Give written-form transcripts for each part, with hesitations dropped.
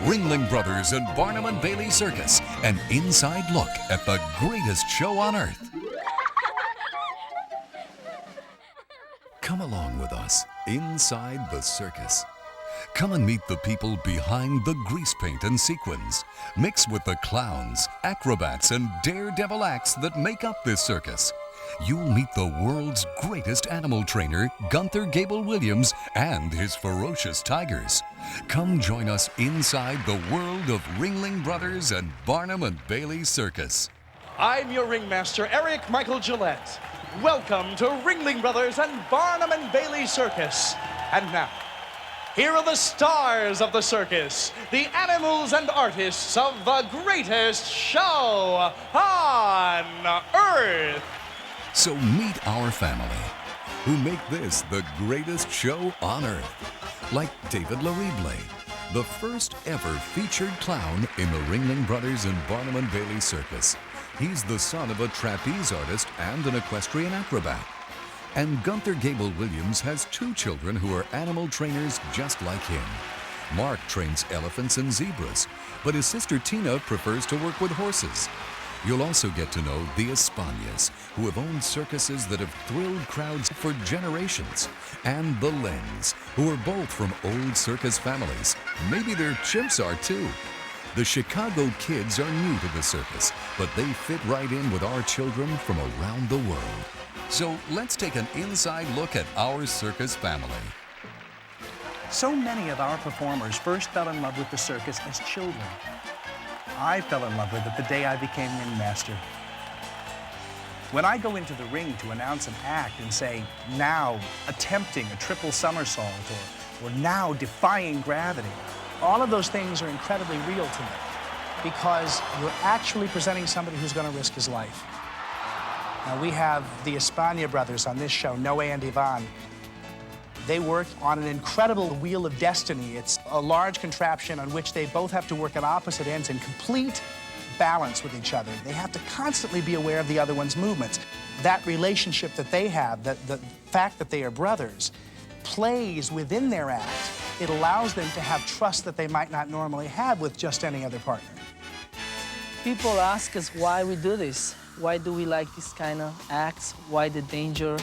Ringling Brothers and Barnum and Bailey Circus, an inside look at the greatest show on earth. Come along with us inside the circus. Come and meet the people behind the grease paint and sequins, mixed with the clowns, acrobats, and daredevil acts that make up this circus. You'll meet the world's greatest animal trainer, Gunther Gebel-Williams, and his ferocious tigers. Come join us inside the world of Ringling Brothers and Barnum and Bailey Circus. I'm your ringmaster, Eric Michael Gillette. Welcome to Ringling Brothers and Barnum and Bailey Circus. And now, here are the stars of the circus, the animals and artists of the greatest show on earth. So meet our family, who make this the greatest show on earth. Like David Larible, the first ever featured clown in the Ringling Brothers and Barnum and Bailey Circus. He's the son of a trapeze artist and an equestrian acrobat. And Gunther Gebel-Williams has two children who are animal trainers just like him. Mark trains elephants and zebras, but his sister Tina prefers to work with horses. You'll also get to know the Espanias, who have owned circuses that have thrilled crowds for generations, and the Lens, who are both from old circus families. Maybe their chimps are too. The Chicago kids are new to the circus, but they fit right in with our children from around the world. So let's take an inside look at our circus family. So many of our performers first fell in love with the circus as children. I fell in love with it the day I became ringmaster. When I go into the ring to announce an act and say, now attempting a triple somersault, or now defying gravity, all of those things are incredibly real to me because you're actually presenting somebody who's going to risk his life. Now, we have the Espana brothers on this show, Noe and Ivan. They work on an incredible wheel of destiny. It's a large contraption on which they both have to work at opposite ends in complete balance with each other. They have to constantly be aware of the other one's movements. That relationship that they have, the fact that they are brothers, plays within their act. It allows them to have trust that they might not normally have with just any other partner. People ask us why we do this. Why do we like this kind of acts? Why the danger?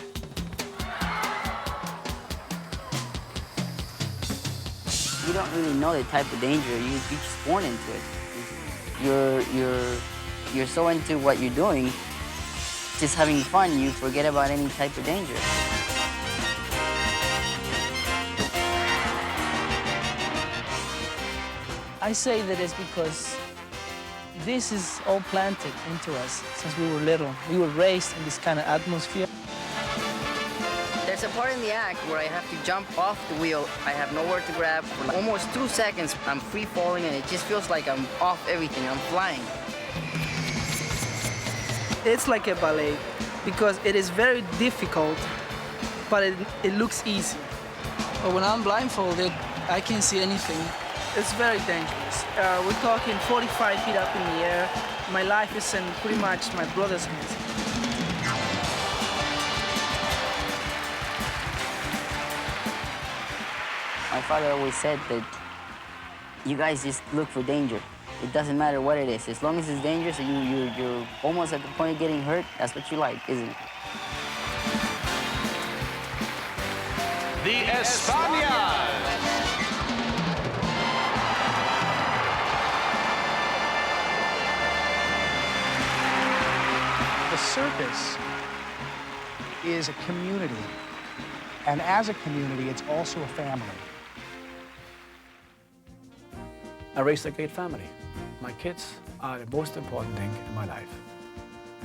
You don't really know the type of danger. You're just born into it. You're so into what you're doing, just having fun, you forget about any type of danger. I say that it's because this is all planted into us since we were little. We were raised in this kind of atmosphere. There's a part in the act where I have to jump off the wheel. I have nowhere to grab. For almost 2 seconds, I'm free falling, and it just feels like I'm off everything. I'm flying. It's like a ballet because it is very difficult, but it looks easy. But when I'm blindfolded, I can't see anything. It's very dangerous. We're talking 45 feet up in the air. My life is in pretty much my brother's hands. My father always said that you guys just look for danger. It doesn't matter what it is. As long as it's dangerous and you're almost at the point of getting hurt, that's what you like, isn't it? The Espanias. The circus is a community, and as a community, it's also a family. I raised a great family. My kids are the most important thing in my life.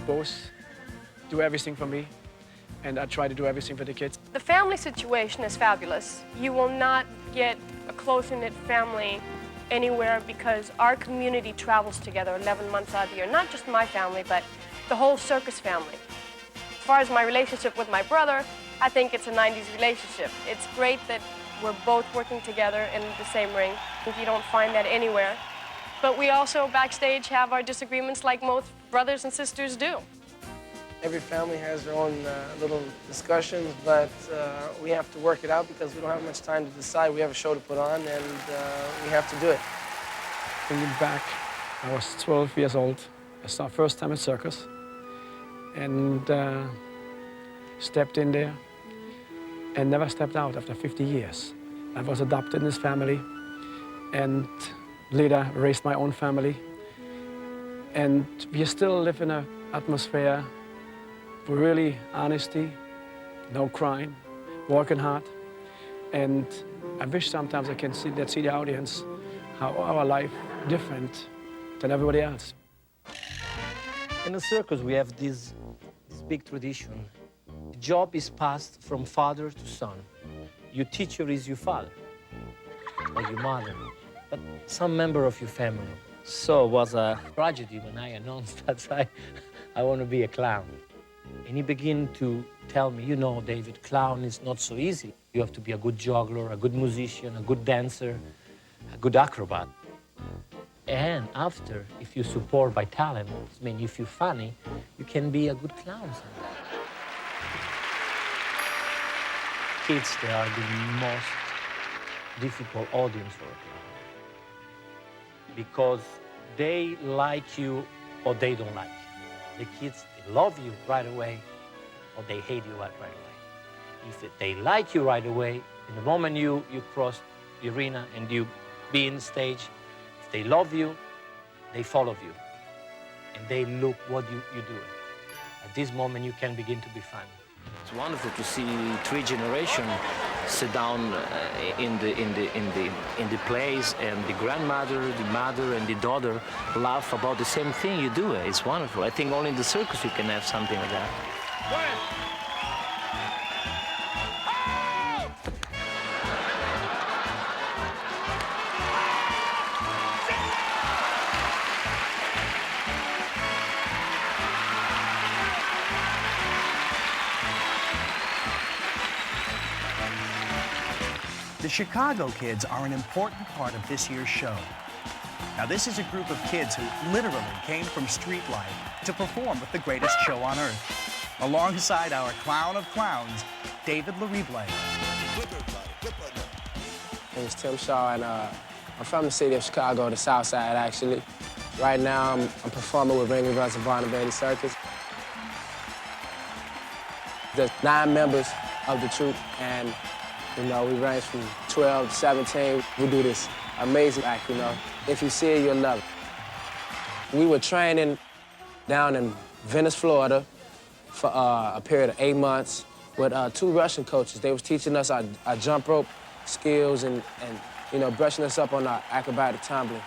Both do everything for me, and I try to do everything for the kids. The family situation is fabulous. You will not get a close-knit family anywhere because our community travels together 11 months out of the year. Not just my family, but the whole circus family. As far as my relationship with my brother, I think it's a 90s relationship. It's great that we're both working together in the same ring. You don't find that anywhere. But we also, backstage, have our disagreements like most brothers and sisters do. Every family has their own little discussions, but we have to work it out because we don't have much time to decide. We have a show to put on, and we have to do it. Thinking back, I was 12 years old. I saw first time at Circus and stepped in there and never stepped out after 50 years. I was adopted in this family and later raised my own family. And we still live in an atmosphere for really honesty, no crime, working hard. And I wish sometimes I can see the audience, how our life different than everybody else. In the circus, we have this big tradition. The job is passed from father to son. Your teacher is your father or your mother, but some member of your family. So it was a tragedy when I announced that I want to be a clown. And he began to tell me, you know, David, clown is not so easy. You have to be a good juggler, a good musician, a good dancer, a good acrobat. And after, if you support by talent, I mean, if you're funny, you can be a good clown someday. Kids, they are the most difficult audience for a clown. Because they like you or they don't like you. The kids, they love you right away or they hate you right away. If they like you right away, in the moment you cross the arena and you be in the stage, if they love you, they follow you. And they look what you're doing. At this moment, you can begin to be funny. It's wonderful to see 3 generations sit down in the place, and the grandmother, the mother, and the daughter laugh about the same thing you do. It's wonderful. I think only in the circus you can have something like that. Go ahead. The Chicago kids are an important part of this year's show. Now, this is a group of kids who literally came from street life to perform with the greatest show on earth, alongside our clown of clowns, David Larible. My name is Tim Shaw, and I'm from the city of Chicago, the South Side, actually. Right now, I'm performing with Ringling and Barnum and Circus. There's 9 members of the troupe, and you know, we range from 12 to 17. We do this amazing act, you know. If you see it, you'll love it. We were training down in Venice, Florida for a period of 8 months with 2 Russian coaches. They was teaching us our jump rope skills and, you know, brushing us up on our acrobatic tumbling.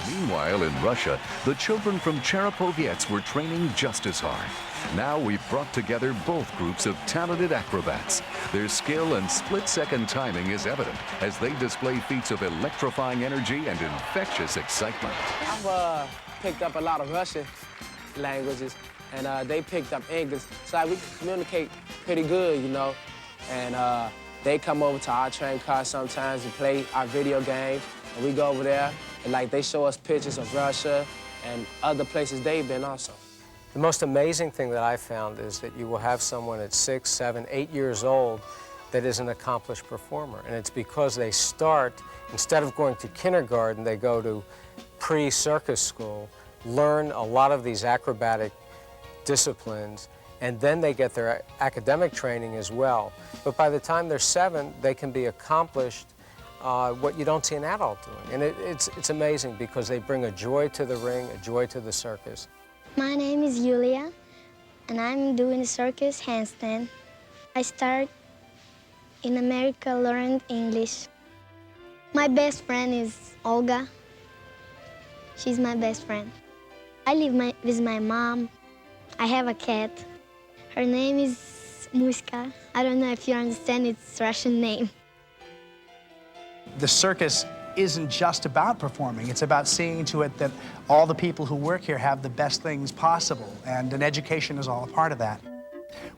Meanwhile, in Russia, the children from Cherepovets were training just as hard. Now we've brought together both groups of talented acrobats. Their skill and split-second timing is evident as they display feats of electrifying energy and infectious excitement. I've picked up a lot of Russian languages, and they picked up English, so we can communicate pretty good, you know. And they come over to our train car sometimes and play our video games, and we go over there, and like they show us pictures of Russia and other places they've been also. The most amazing thing that I found is that you will have someone at 6, 7, 8 years old that is an accomplished performer. And it's because they start, instead of going to kindergarten, they go to pre-circus school, learn a lot of these acrobatic disciplines, and then they get their academic training as well. But by the time they're 7, they can be accomplished what you don't see an adult doing. And it's amazing because they bring a joy to the ring, a joy to the circus. My name is Yulia, and I'm doing the circus handstand. I started in America, learned English. My best friend is Olga. She's my best friend. I live with my mom. I have a cat. Her name is Muska. I don't know if you understand its Russian name. The circus isn't just about performing. It's about seeing to it that all the people who work here have the best things possible, and an education is all a part of that.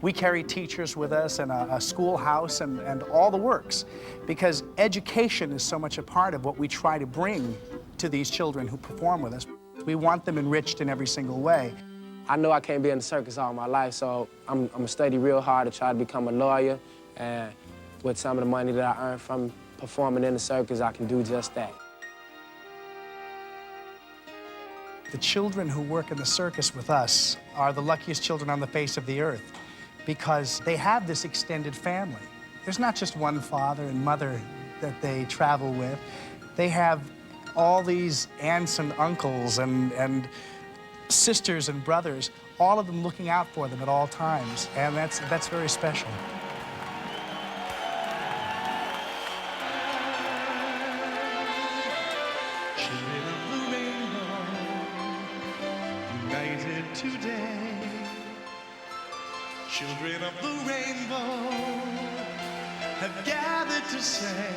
We carry teachers with us and a schoolhouse and all the works, because education is so much a part of what we try to bring to these children who perform with us. We want them enriched in every single way. I know I can't be in the circus all my life, so I'm gonna study real hard to try to become a lawyer, and with some of the money that I earn from performing in the circus, I can do just that. The children who work in the circus with us are the luckiest children on the face of the earth because they have this extended family. There's not just one father and mother that they travel with. They have all these aunts and uncles and sisters and brothers, all of them looking out for them at all times, and that's very special. Children of the rainbow, united today. Children of the rainbow have gathered to say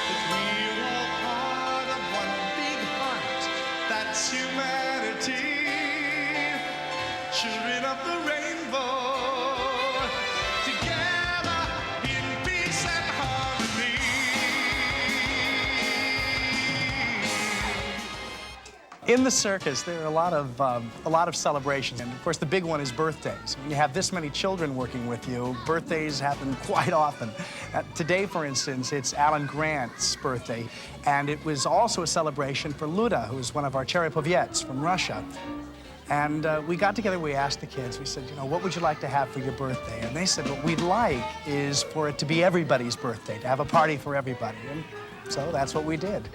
that we're all part of one big heart, that's humanity. Children of the rainbow, together in peace and harmony. In the circus, there are a lot of celebrations, and of course the big one is birthdays. When you have this many children working with you, birthdays happen quite often. Today, for instance, it's Alan Grant's birthday, and it was also a celebration for Luda, who is one of our Cherepovets from Russia. And we got together, we asked the kids, we said, you know, what would you like to have for your birthday? And they said, what we'd like is for it to be everybody's birthday, to have a party for everybody. And so that's what we did.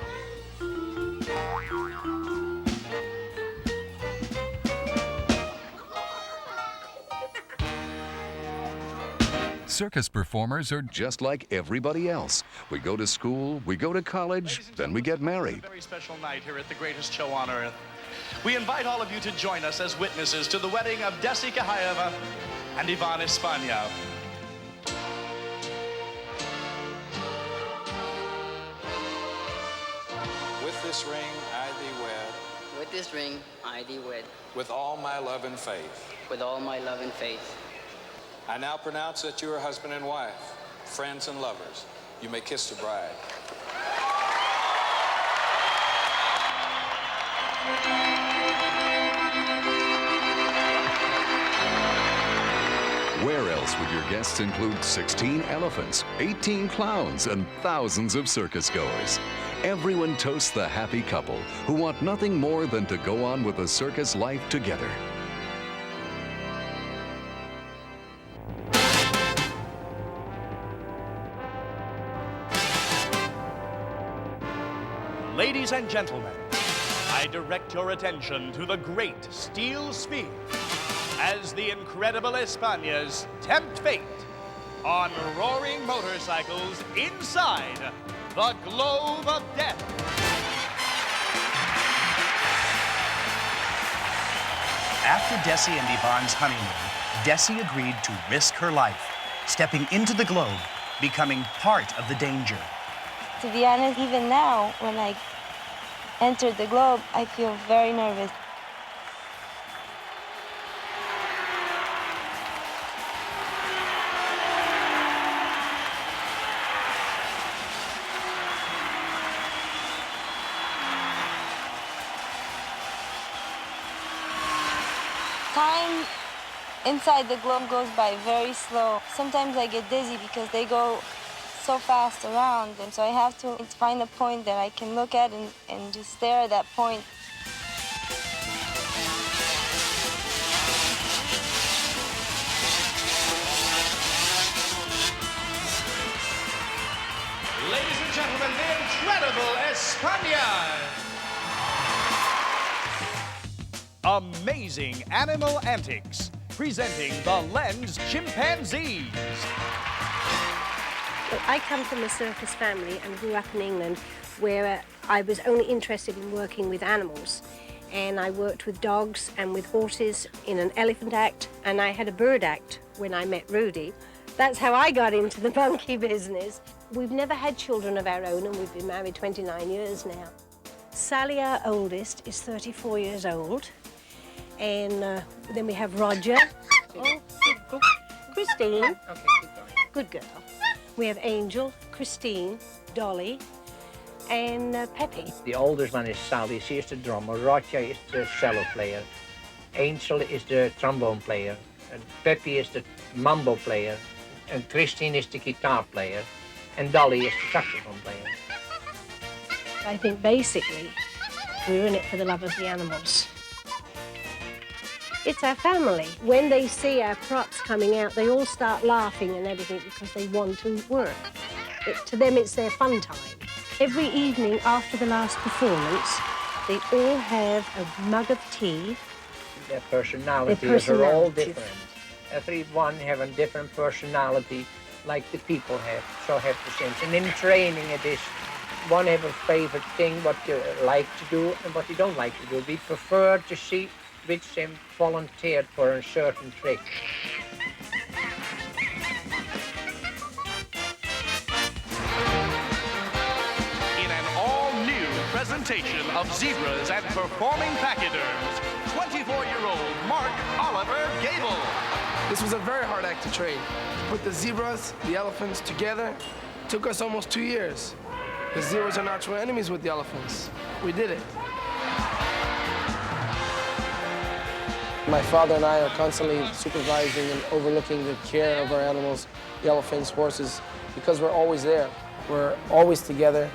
Circus performers are just like everybody else. We go to school, we go to college, then we get married. It's a very special night here at the greatest show on earth. We invite all of you to join us as witnesses to the wedding of Desi Kahayeva and Ivan Espana. With this ring I thee wed. With this ring I thee wed. With all my love and faith. With all my love and faith. I now pronounce that you are husband and wife, friends and lovers. You may kiss the bride. Where else would your guests include 16 elephants, 18 clowns, and thousands of circus goers? Everyone toasts the happy couple who want nothing more than to go on with a circus life together. Ladies and gentlemen, I direct your attention to the great steel sphere as the incredible Espanas tempt fate on roaring motorcycles inside the Globe of Death. After Desi and Ivan's honeymoon, Desi agreed to risk her life, stepping into the globe, becoming part of the danger. To be honest, even now, when I enter the globe, I feel very nervous. Time inside the globe goes by very slow. Sometimes I get dizzy because they go so fast around, and so I have to find a point that I can look at and just stare at that point. Ladies and gentlemen, the incredible Espana. Amazing animal antics, presenting the Lens Chimpanzees. Well, I come from a circus family and grew up in England where I was only interested in working with animals. And I worked with dogs and with horses in an elephant act, and I had a bird act when I met Rudy. That's how I got into the monkey business. We've never had children of our own, and we've been married 29 years now. Sally, our oldest, is 34 years old. And then we have Roger. Oh, Christine. Okay, keep going. Good girl. We have Angel, Christine, Dolly, and Peppy. The oldest one is Sally. She is the drummer. Roger is the cello player. Angel is the trombone player. And Peppy is the mambo player. And Christine is the guitar player. and Dolly is the saxophone player. I think basically we're in it for the love of the animals. It's our family. When they see our props coming out, they all start laughing and everything because they want to work. To them, it's their fun time. Every evening after the last performance, they all have a mug of tea. Their personalities are all different. Everyone have a different personality, like the people have, so have the same. And in training it is, one have a favorite thing, what you like to do and what you don't like to do. We prefer to see which them volunteered for a certain trick. In an all-new presentation of zebras and performing pachyderms, 24-year-old Mark Oliver Gable. This was a very hard act to train. To put the zebras, the elephants together, took us almost 2 years. The zebras are natural enemies with the elephants. We did it. My father and I are constantly supervising and overlooking the care of our animals, the elephants, horses, because we're always there. We're always together,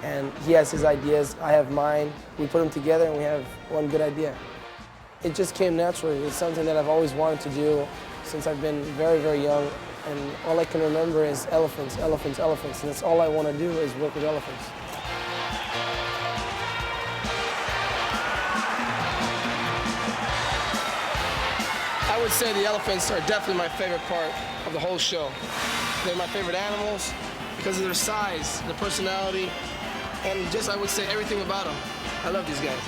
and he has his ideas, I have mine. We put them together and we have one good idea. It just came naturally. It's something that I've always wanted to do since I've been very, very young, and all I can remember is elephants, elephants, elephants, and that's all I want to do is work with elephants. I would say the elephants are definitely my favorite part of the whole show. They're my favorite animals because of their size, their personality, and just, I would say, everything about them. I love these guys.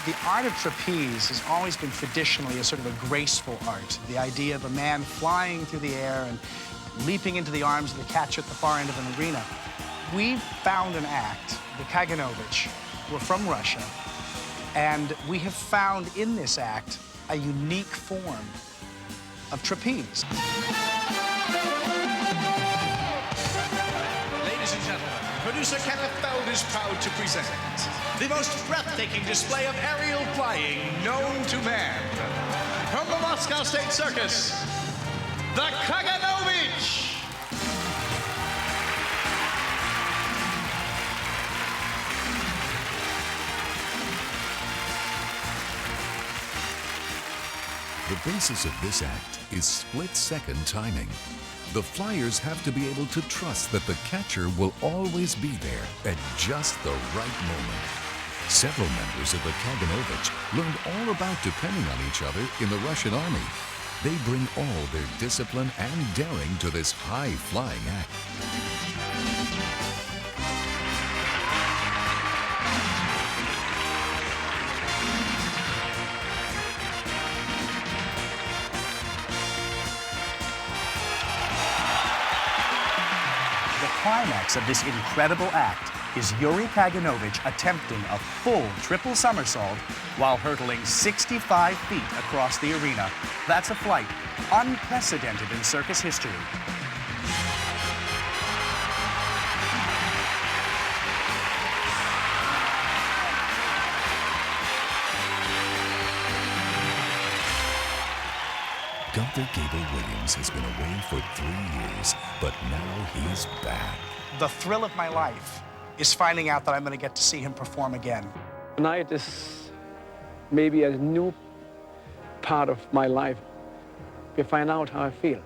The art of trapeze has always been traditionally a sort of a graceful art. The idea of a man flying through the air and leaping into the arms of the catcher at the far end of an arena. We've found an act, the Kaganovich. We're from Russia, and we have found in this act a unique form of trapeze. Ladies and gentlemen, producer Kenneth Feld is proud to present the most breathtaking display of aerial flying known to man. From the Moscow State Circus, the Kaganovich! The basis of this act is split-second timing. The flyers have to be able to trust that the catcher will always be there at just the right moment. Several members of the Kaganovich learned all about depending on each other in the Russian army. They bring all their discipline and daring to this high-flying act. The climax of this incredible act is Yuri Kaganovich attempting a full triple somersault while hurtling 65 feet across the arena. That's a flight unprecedented in circus history. Gunther Gebel-Williams has been away for 3 years, but now he's back. The thrill of my life is finding out that I'm going to get to see him perform again. Tonight is maybe a new part of my life. We find out how I feel.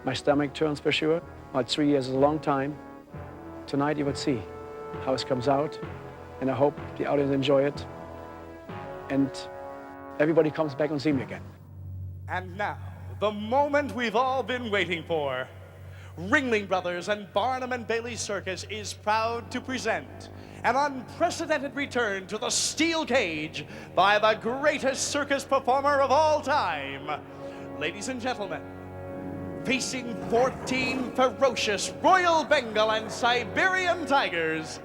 My stomach turns for sure. Well, 3 years is a long time. Tonight you would see how it comes out, and I hope the audience enjoy it, and everybody comes back and see me again. And now, the moment we've all been waiting for. Ringling Brothers and Barnum and Bailey Circus is proud to present an unprecedented return to the steel cage by the greatest circus performer of all time. Ladies and gentlemen, facing 14 ferocious Royal Bengal and Siberian tigers,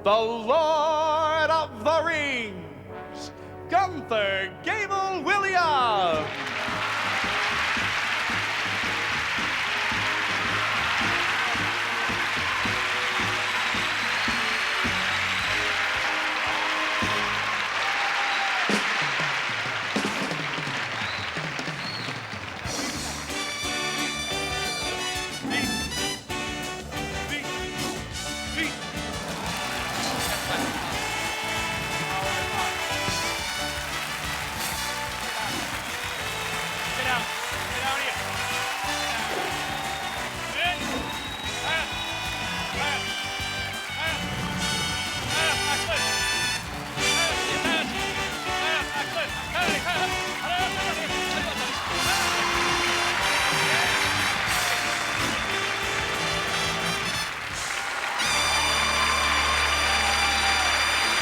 the Lord of the Rings, Gunther Gebel-Williams.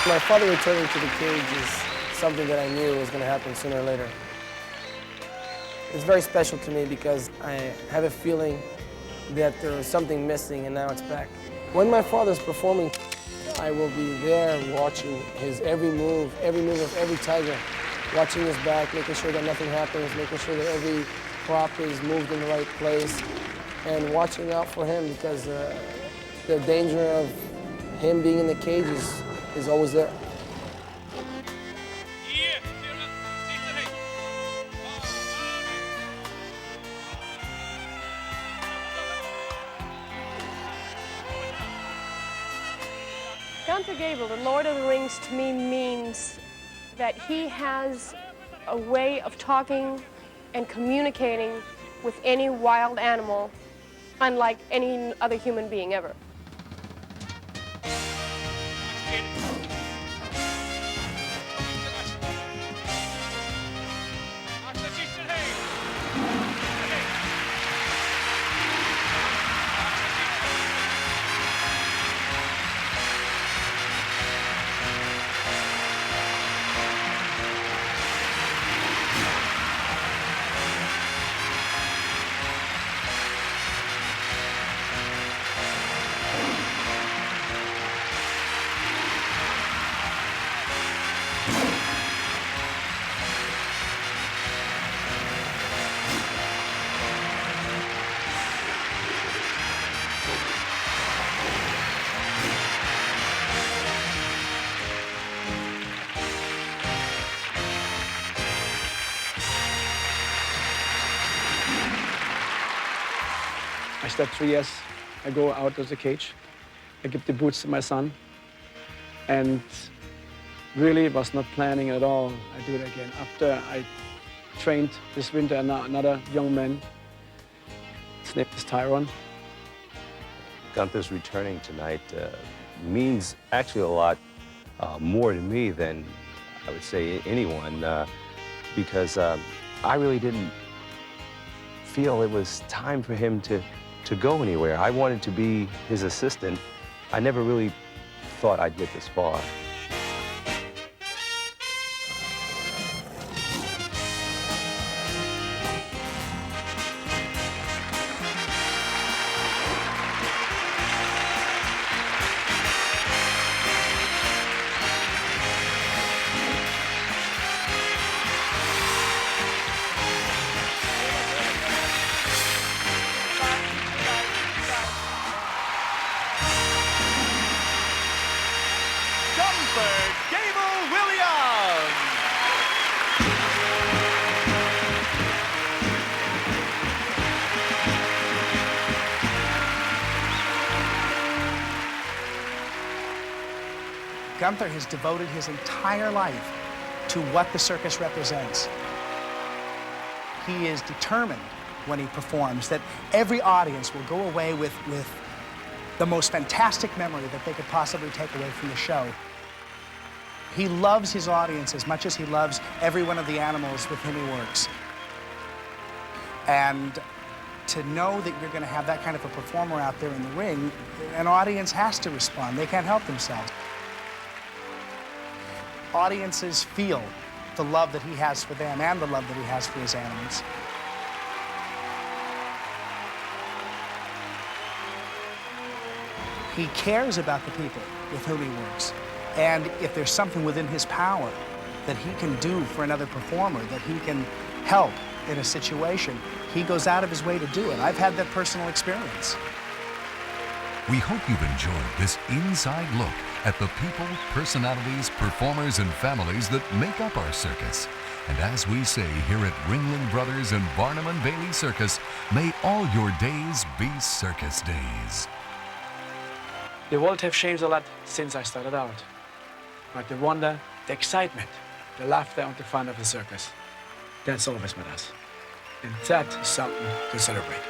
My father returning to the cage is something that I knew was going to happen sooner or later. It's very special to me because I have a feeling that there was something missing and now it's back. When my father's performing, I will be there watching his every move of every tiger, watching his back, making sure that nothing happens, making sure that every prop is moved in the right place, and watching out for him because the danger of him being in the cage is always there. Gunther Gebel, the Lord of the Rings, to me means that he has a way of talking and communicating with any wild animal unlike any other human being ever. I start 3 years, I go out of the cage, I give the boots to my son, and really was not planning at all. I do it again. After I trained this winter another young man, his name is Tyrone. Gunther's returning tonight means actually a lot more to me than I would say anyone, because I really didn't feel it was time for him to go anywhere. I wanted to be his assistant. I never really thought I'd get this far. Gunther Gebel-Williams. Gunther has devoted his entire life to what the circus represents. He is determined when he performs that every audience will go away with the most fantastic memory that they could possibly take away from the show. He loves his audience as much as he loves every one of the animals with whom he works. And to know that you're going to have that kind of a performer out there in the ring, an audience has to respond. They can't help themselves. Audiences feel the love that he has for them and the love that he has for his animals. He cares about the people with whom he works. And if there's something within his power that he can do for another performer, that he can help in a situation, he goes out of his way to do it. I've had that personal experience. We hope you've enjoyed this inside look at the people, personalities, performers, and families that make up our circus. And as we say here at Ringling Brothers and Barnum and Bailey Circus, may all your days be circus days. The world has changed a lot since I started out. But the wonder, the excitement, the laughter and the fun of the circus, that's always with us. And that is something to celebrate.